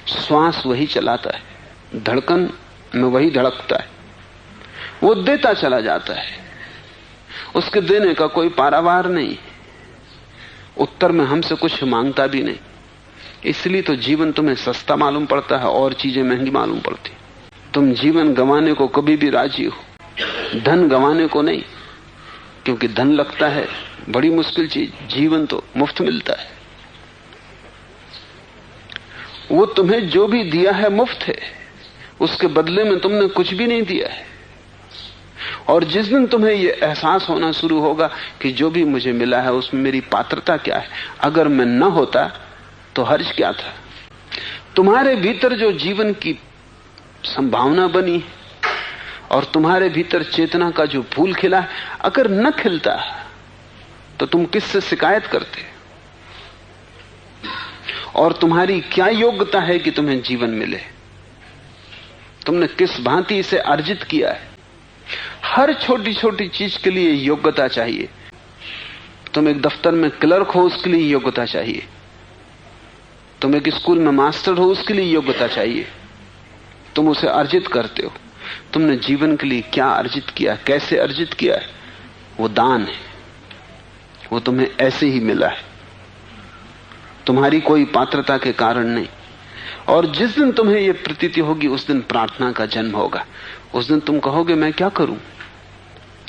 श्वास वही चलाता है, धड़कन में वही धड़कता है, वो देता चला जाता है, उसके देने का कोई पारावार नहीं, उत्तर में हमसे कुछ मांगता भी नहीं। इसलिए तो जीवन तुम्हें सस्ता मालूम पड़ता है और चीजें महंगी मालूम पड़ती। तुम जीवन गंवाने को कभी भी राजी हो, धन गंवाने को नहीं, क्योंकि धन लगता है बड़ी मुश्किल चीज, जीवन तो मुफ्त मिलता है। वो तुम्हें जो भी दिया है मुफ्त है, उसके बदले में तुमने कुछ भी नहीं दिया है। और जिस दिन तुम्हें यह एहसास होना शुरू होगा कि जो भी मुझे मिला है उसमें मेरी पात्रता क्या है, अगर मैं न होता तो हर्ज क्या था। तुम्हारे भीतर जो जीवन की संभावना बनी और तुम्हारे भीतर चेतना का जो फूल खिला है, अगर न खिलता तो तुम किससे शिकायत करते? और तुम्हारी क्या योग्यता है कि तुम्हें जीवन मिले? तुमने किस भांति इसे अर्जित किया है? हर छोटी छोटी चीज के लिए योग्यता चाहिए। तुम एक दफ्तर में क्लर्क हो, उसके लिए योग्यता चाहिए। तुम एक स्कूल में मास्टर हो, उसके लिए योग्यता चाहिए। तुम उसे अर्जित करते हो। तुमने जीवन के लिए क्या अर्जित किया, कैसे अर्जित किया है? वो दान है, वो तुम्हें ऐसे ही मिला है, तुम्हारी कोई पात्रता के कारण नहीं। और जिस दिन तुम्हें यह प्रतीति होगी, उस दिन प्रार्थना का जन्म होगा। उस दिन तुम कहोगे, मैं क्या करूं,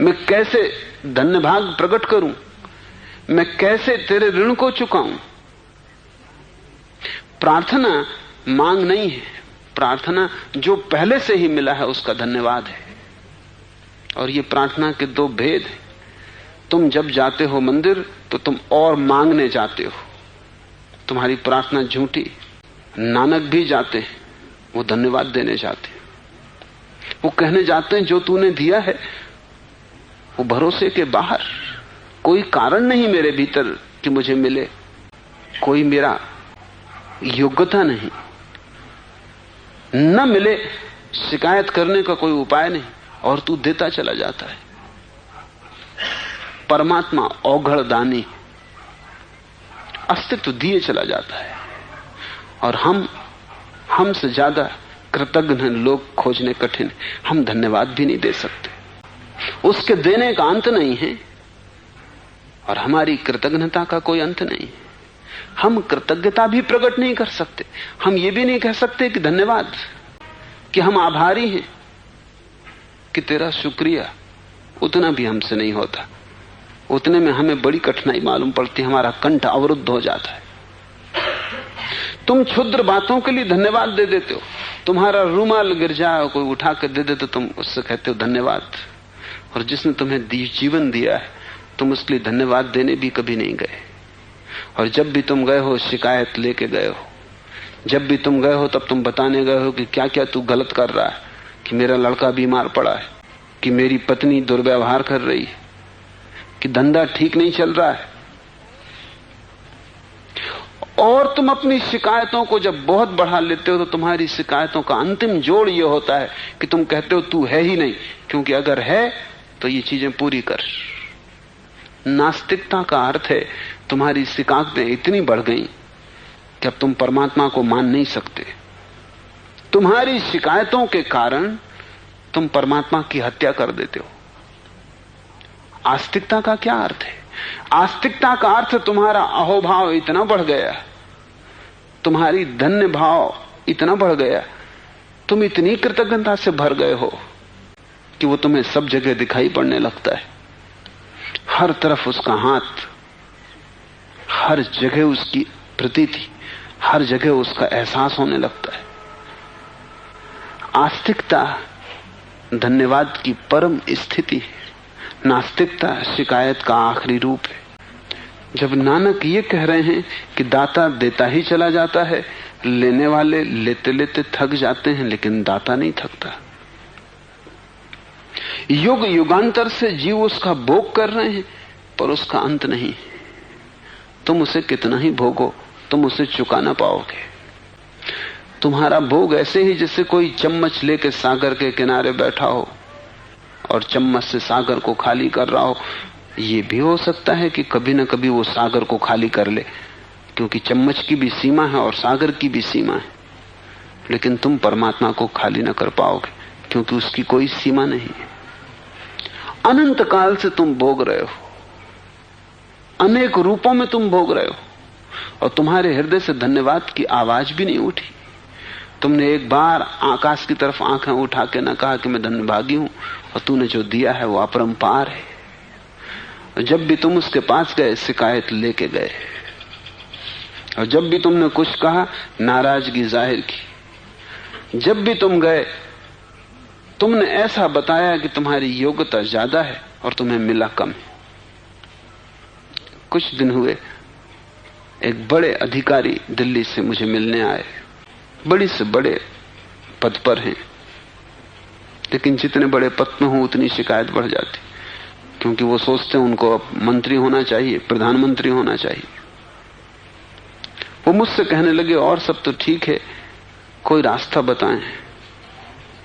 मैं कैसे धन्यभाग प्रकट करूं, मैं कैसे तेरे ऋण को चुकाऊं। प्रार्थना मांग नहीं है, प्रार्थना जो पहले से ही मिला है उसका धन्यवाद है। और ये प्रार्थना के दो भेद हैं। तुम जब जाते हो मंदिर तो तुम और मांगने जाते हो, तुम्हारी प्रार्थना झूठी। नानक भी जाते हैं, वो धन्यवाद देने जाते हैं, वो कहने जाते हैं जो तूने दिया है वो भरोसे के बाहर। कोई कारण नहीं मेरे भीतर कि मुझे मिले, कोई मेरा योग्यता नहीं, न मिले शिकायत करने का कोई उपाय नहीं, और तू देता चला जाता है। परमात्मा औघड़ दानी, अस्तित्व दिए चला जाता है। और हमसे ज्यादा कृतज्ञ लोग खोजने कठिन। हम धन्यवाद भी नहीं दे सकते, उसके देने का अंत नहीं है, और हमारी कृतज्ञता का कोई अंत नहीं है। हम कृतज्ञता भी प्रकट नहीं कर सकते। हम ये भी नहीं कह सकते कि धन्यवाद, कि हम आभारी हैं, कि तेरा शुक्रिया। उतना भी हमसे नहीं होता। उतने में हमें बड़ी कठिनाई मालूम पड़ती है, हमारा कंठ अवरुद्ध हो जाता है। तुम क्षुद्र बातों के लिए धन्यवाद दे देते हो। तुम्हारा रूमाल गिर जाए, कोई उठा कर दे दे तो तुम उससे कहते हो धन्यवाद। और जिसने तुम्हें जीवन दिया है, तुम उसके लिए धन्यवाद देने भी कभी नहीं गए। और जब भी तुम गए हो शिकायत लेके गए हो। जब भी तुम गए हो तब तुम बताने गए हो कि क्या क्या तू गलत कर रहा है, कि मेरा लड़का बीमार पड़ा है, कि मेरी पत्नी दुर्व्यवहार कर रही है, कि धंधा ठीक नहीं चल रहा है। और तुम अपनी शिकायतों को जब बहुत बढ़ा लेते हो तो तुम्हारी शिकायतों का अंतिम जोड़ यह होता है कि तुम कहते हो तू है ही नहीं, क्योंकि अगर है तो ये चीजें पूरी कर। नास्तिकता का अर्थ है तुम्हारी शिकायतें इतनी बढ़ गई कि अब तुम परमात्मा को मान नहीं सकते। तुम्हारी शिकायतों के कारण तुम परमात्मा की हत्या कर देते हो। आस्तिकता का क्या अर्थ है? आस्तिकता का अर्थ तुम्हारा अहोभाव इतना बढ़ गया, तुम्हारी धन्य भाव इतना बढ़ गया, तुम इतनी कृतज्ञता से भर गए हो कि वो तुम्हें सब जगह दिखाई पड़ने लगता है। हर तरफ उसका हाथ, हर जगह उसकी प्रतीति, हर जगह उसका एहसास होने लगता है। आस्तिकता धन्यवाद की परम स्थिति है, नास्तिकता शिकायत का आखिरी रूप है। जब नानक ये कह रहे हैं कि दाता देता ही चला जाता है, लेने वाले लेते लेते थक जाते हैं, लेकिन दाता नहीं थकता। युग युगांतर से जीव उसका भोग कर रहे हैं, पर उसका अंत नहीं। तुम उसे कितना ही भोगो, तुम उसे चुका ना पाओगे। तुम्हारा भोग ऐसे ही जैसे कोई चम्मच लेके सागर के किनारे बैठा हो और चम्मच से सागर को खाली कर रहा हो। ये भी हो सकता है कि कभी न कभी वो सागर को खाली कर ले, क्योंकि चम्मच की भी सीमा है और सागर की भी सीमा है। लेकिन तुम परमात्मा को खाली न कर पाओगे, क्योंकि उसकी कोई सीमा नहीं है। अनंत काल से तुम भोग रहे हो, अनेक रूपों में तुम भोग रहे हो, और तुम्हारे हृदय से धन्यवाद की आवाज भी नहीं उठी। तुमने एक बार आकाश की तरफ आंखें उठा के न कहा कि मैं धन्यभागी हूं, और तूने जो दिया है वो अपरंपार है। जब भी तुम उसके पास गए शिकायत लेके गए, और जब भी तुमने कुछ कहा नाराजगी जाहिर की। जब भी तुम गए तुमने ऐसा बताया कि तुम्हारी योग्यता ज्यादा है और तुम्हें मिला कम है। कुछ दिन हुए, एक बड़े अधिकारी दिल्ली से मुझे मिलने आए, बड़ी से बड़े पद पर हैं, लेकिन जितने बड़े पद में हो उतनी शिकायत बढ़ जाती, क्योंकि वो सोचते हैं उनको अब मंत्री होना चाहिए, प्रधानमंत्री होना चाहिए। वो मुझसे कहने लगे, और सब तो ठीक है, कोई रास्ता बताएं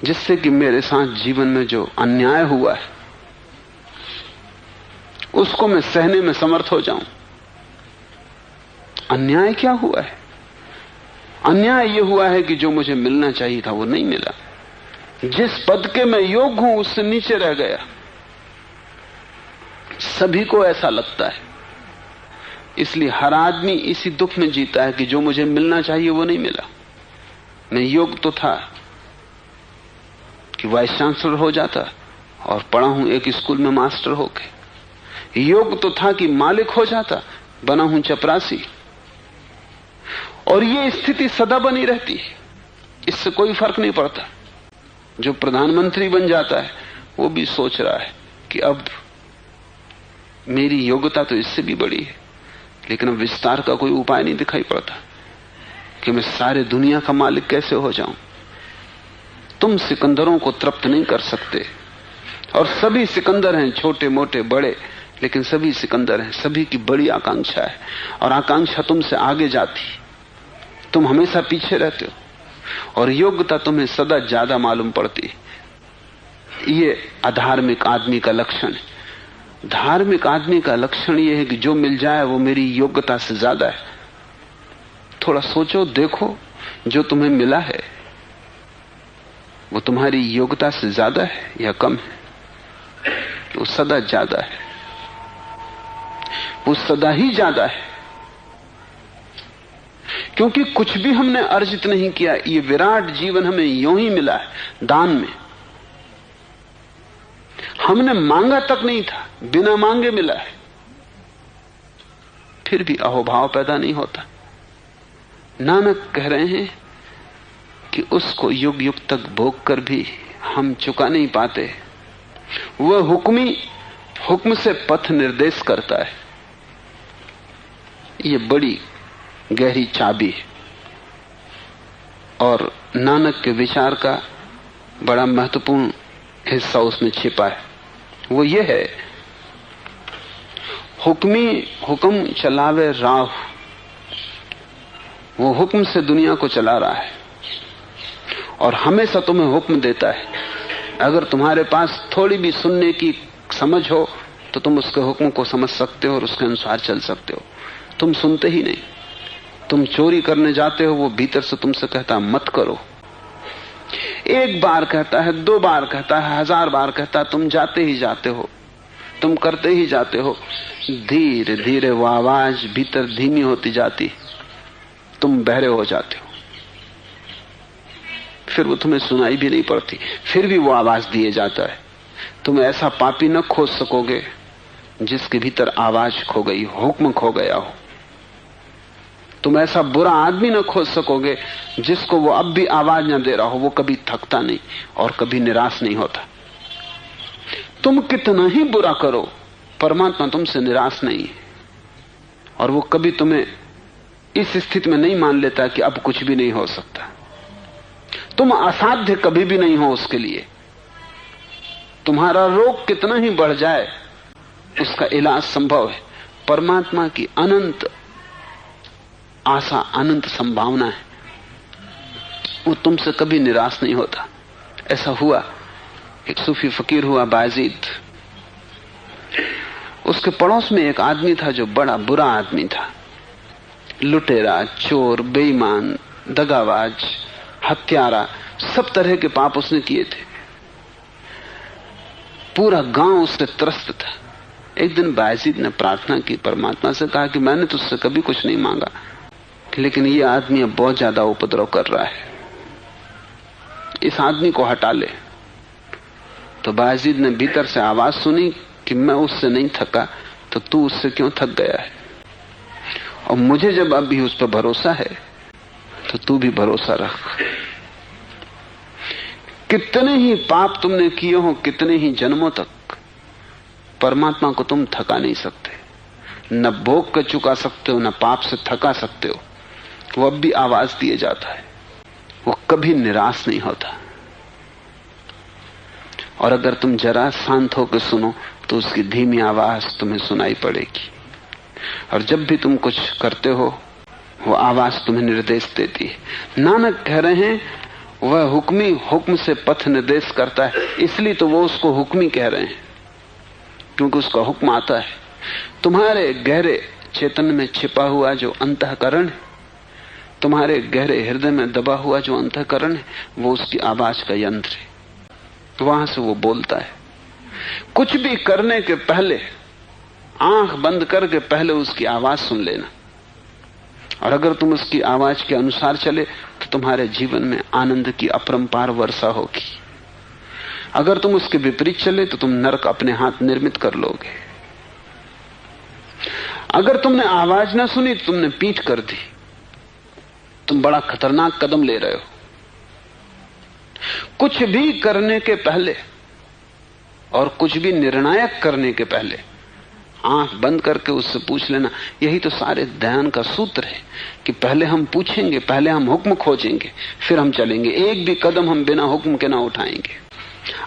जिससे कि मेरे साथ जीवन में जो अन्याय हुआ है उसको मैं सहने में समर्थ हो जाऊं। अन्याय क्या हुआ है? अन्याय यह हुआ है कि जो मुझे मिलना चाहिए था वो नहीं मिला। जिस पद के मैं योग्य हूं उससे नीचे रह गया। सभी को ऐसा लगता है, इसलिए हर आदमी इसी दुख में जीता है कि जो मुझे मिलना चाहिए वो नहीं मिला। मैं योग्य तो था कि वाइस चांसलर हो जाता, और पढ़ा हूं एक स्कूल में मास्टर होके। योग्य तो था कि मालिक हो जाता, बना हूं चपरासी। और ये स्थिति सदा बनी रहती है, इससे कोई फर्क नहीं पड़ता। जो प्रधानमंत्री बन जाता है वो भी सोच रहा है कि अब मेरी योग्यता तो इससे भी बड़ी है, लेकिन अब विस्तार का कोई उपाय नहीं दिखाई पड़ता कि मैं सारे दुनिया का मालिक कैसे हो जाऊं। तुम सिकंदरों को तृप्त नहीं कर सकते, और सभी सिकंदर हैं, छोटे मोटे बड़े, लेकिन सभी सिकंदर हैं। सभी की बड़ी आकांक्षा है, और आकांक्षा तुमसे आगे जाती, तुम हमेशा पीछे रहते हो, और योग्यता तुम्हें सदा ज्यादा मालूम पड़ती। ये अधार्मिक आदमी का लक्षण है। धार्मिक आदमी का लक्षण यह है कि जो मिल जाए वो मेरी योग्यता से ज्यादा है। थोड़ा सोचो, देखो, जो तुम्हें मिला है वो तुम्हारी योग्यता से ज्यादा है या कम है? वो सदा ज्यादा है, वो सदा ही ज्यादा है, क्योंकि कुछ भी हमने अर्जित नहीं किया। ये विराट जीवन हमें यूं ही मिला है, दान में। हमने मांगा तक नहीं था, बिना मांगे मिला है। फिर भी अहोभाव पैदा नहीं होता। नानक कह रहे हैं कि उसको युग युग तक भोग कर भी हम चुका नहीं पाते। वह हुक्म से पथ निर्देश करता है। ये बड़ी गहरी चाबी है, और नानक के विचार का बड़ा महत्वपूर्ण हिस्सा उसमें छिपा है। वो ये है, हुक्म चलावे राह। वो हुक्म से दुनिया को चला रहा है, और हमेशा तुम्हें हुक्म देता है। अगर तुम्हारे पास थोड़ी भी सुनने की समझ हो तो तुम उसके हुक्म को समझ सकते हो और उसके अनुसार चल सकते हो। तुम सुनते ही नहीं। तुम चोरी करने जाते हो, वो भीतर से तुमसे कहता मत करो। एक बार कहता है, 2 बार कहता है, 1000 बार कहता है, तुम जाते ही जाते हो, तुम करते ही जाते हो। धीरे धीरे वो आवाज भीतर धीमी होती जाती, तुम बहरे हो जाते हो। फिर वो तुम्हें सुनाई भी नहीं पड़ती, फिर भी वो आवाज दिए जाता है। तुम ऐसा पापी न खोज सकोगे जिसके भीतर आवाज खो गई, हुक्म खो गया हो। तुम ऐसा बुरा आदमी न खोज सकोगे जिसको वो अब भी आवाज न दे रहा हो। वो कभी थकता नहीं और कभी निराश नहीं होता। तुम कितना ही बुरा करो, परमात्मा तुमसे निराश नहीं है, और वो कभी तुम्हें इस स्थिति में नहीं मान लेता कि अब कुछ भी नहीं हो सकता। तुम असाध्य कभी भी नहीं हो उसके लिए। तुम्हारा रोग कितना ही बढ़ जाए उसका इलाज संभव है। परमात्मा की अनंत आशा, अनंत संभावना है। वो तुमसे कभी निराश नहीं होता। ऐसा हुआ, एक सूफी फकीर हुआ बायजीद। उसके पड़ोस में एक आदमी था जो बड़ा बुरा आदमी था, लुटेरा, चोर, बेईमान, दगाबाज, हत्यारा, सब तरह के पाप उसने किए थे। पूरा गांव उससे त्रस्त था। एक दिन बायजीद ने प्रार्थना की, परमात्मा से कहा कि मैंने तुझसे कभी कुछ नहीं मांगा, लेकिन ये आदमी अब बहुत ज्यादा उपद्रव कर रहा है, इस आदमी को हटा ले। तो बायजीद ने भीतर से आवाज सुनी कि मैं उससे नहीं थका तो तू उससे क्यों थक गया है, और मुझे जब अभी उस पर भरोसा है तो तू भी भरोसा रख। कितने ही पाप तुमने किए हो, कितने ही जन्मों तक, परमात्मा को तुम थका नहीं सकते। न भोग कर चुका सकते हो, न पाप से थका सकते हो। वो अब भी आवाज दिए जाता है, वो कभी निराश नहीं होता। और अगर तुम जरा शांत होकर सुनो तो उसकी धीमी आवाज तुम्हें सुनाई पड़ेगी। और जब भी तुम कुछ करते हो वो आवाज तुम्हें निर्देश देती है। नानक कह रहे हैं वह हुक्मी हुक्म से पथ निर्देश करता है, इसलिए तो वो उसको हुक्मी कह रहे हैं, क्योंकि उसका हुक्म आता है। तुम्हारे गहरे चेतन में छिपा हुआ जो अंतःकरण है, तुम्हारे गहरे हृदय में दबा हुआ जो अंतःकरण है, वो उसकी आवाज का यंत्र है। वहां से वो बोलता है। कुछ भी करने के पहले आंख बंद करके पहले उसकी आवाज सुन लेना, और अगर तुम उसकी आवाज के अनुसार चले तो तुम्हारे जीवन में आनंद की अपरंपार वर्षा होगी। अगर तुम उसके विपरीत चले तो तुम नरक अपने हाथ निर्मित कर लोगे। अगर तुमने आवाज ना सुनी तो तुमने पीठ कर दी, तुम बड़ा खतरनाक कदम ले रहे हो। कुछ भी करने के पहले और कुछ भी निर्णायक करने के पहले आंख बंद करके उससे पूछ लेना। यही तो सारे ध्यान का सूत्र है कि पहले हम पूछेंगे, पहले हम हुक्म खोजेंगे, फिर हम चलेंगे। एक भी कदम हम बिना हुक्म के ना उठाएंगे।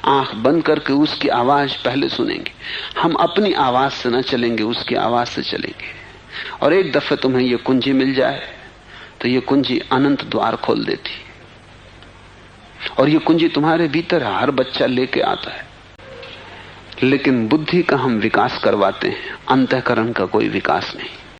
आंख बंद करके उसकी आवाज पहले सुनेंगे। हम अपनी आवाज से ना चलेंगे, उसकी आवाज से चलेंगे। और एक दफे तुम्हें यह कुंजी मिल जाए तो यह कुंजी अनंत द्वार खोल देती, और यह कुंजी तुम्हारे भीतर हर बच्चा लेके आता है। लेकिन बुद्धि का हम विकास करवाते हैं, अंतःकरण का कोई विकास नहीं।